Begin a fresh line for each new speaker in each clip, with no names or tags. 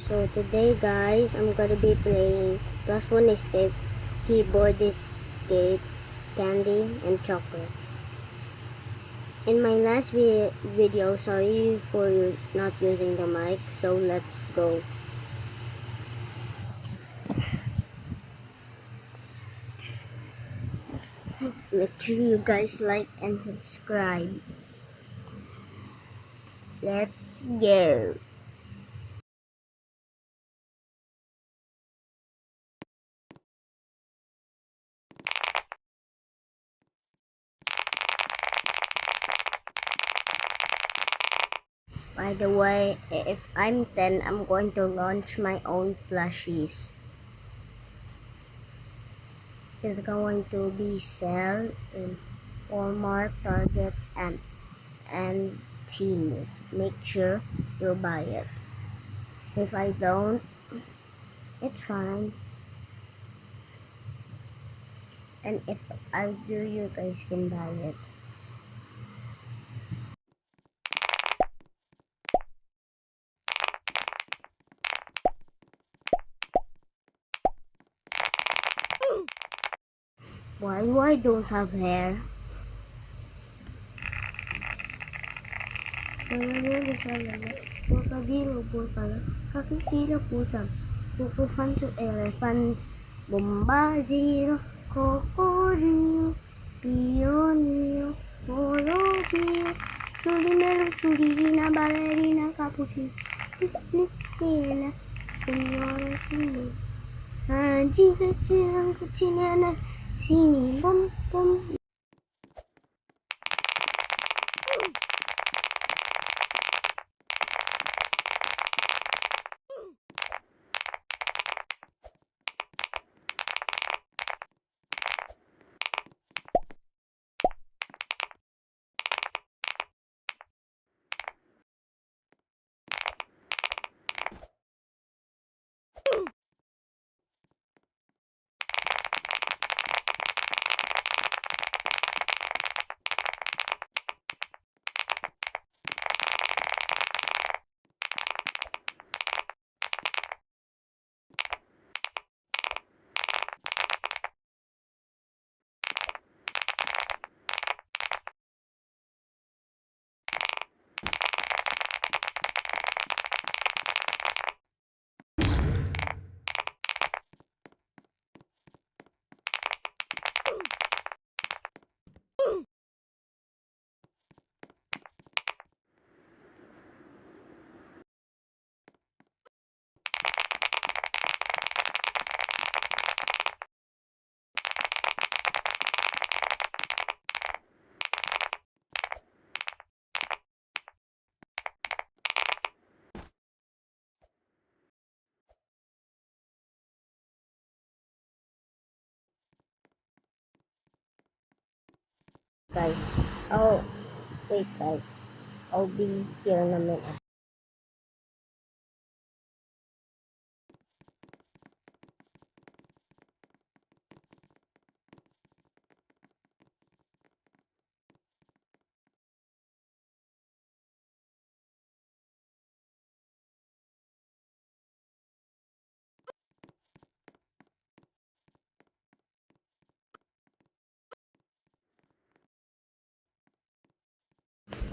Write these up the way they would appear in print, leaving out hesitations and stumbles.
So today guys, I'm gonna be playing Plus One Escape, Keyboard Escape, Candy, and Chocolate. In my last video, sorry for not using the mic, so let's go. Make sure you guys like and subscribe. Let's go. By the way, if I'm 10, I'm going to launch my own plushies. It's going to be sold in Walmart, Target, and Temu. Make sure you buy it. If I don't, it's fine. And if I do, you guys can buy it. Why do I don't have hair? Crocodile pala. Kakikilo pusang. Pupufan to elephant. Bombardiro. Crocodile. Pionio. Molopio. Chulimelo. Chulina. Ballerina. Capuchin. Nina. Signora Sini. Chica. Chica. Cucinana. Sini. Bom. Bom. Guys. Oh, wait guys. I'll be here in a minute.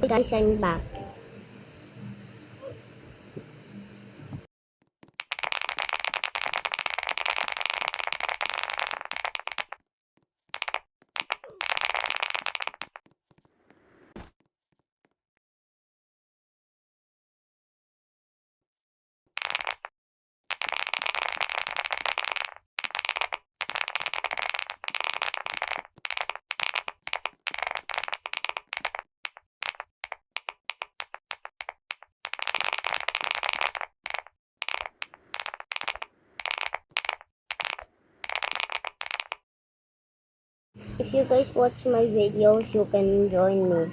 Hey guys, I'm back. If you guys watch my videos, you can join me.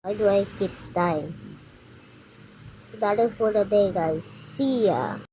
Why do I keep dying? So that is for the day, guys. See ya.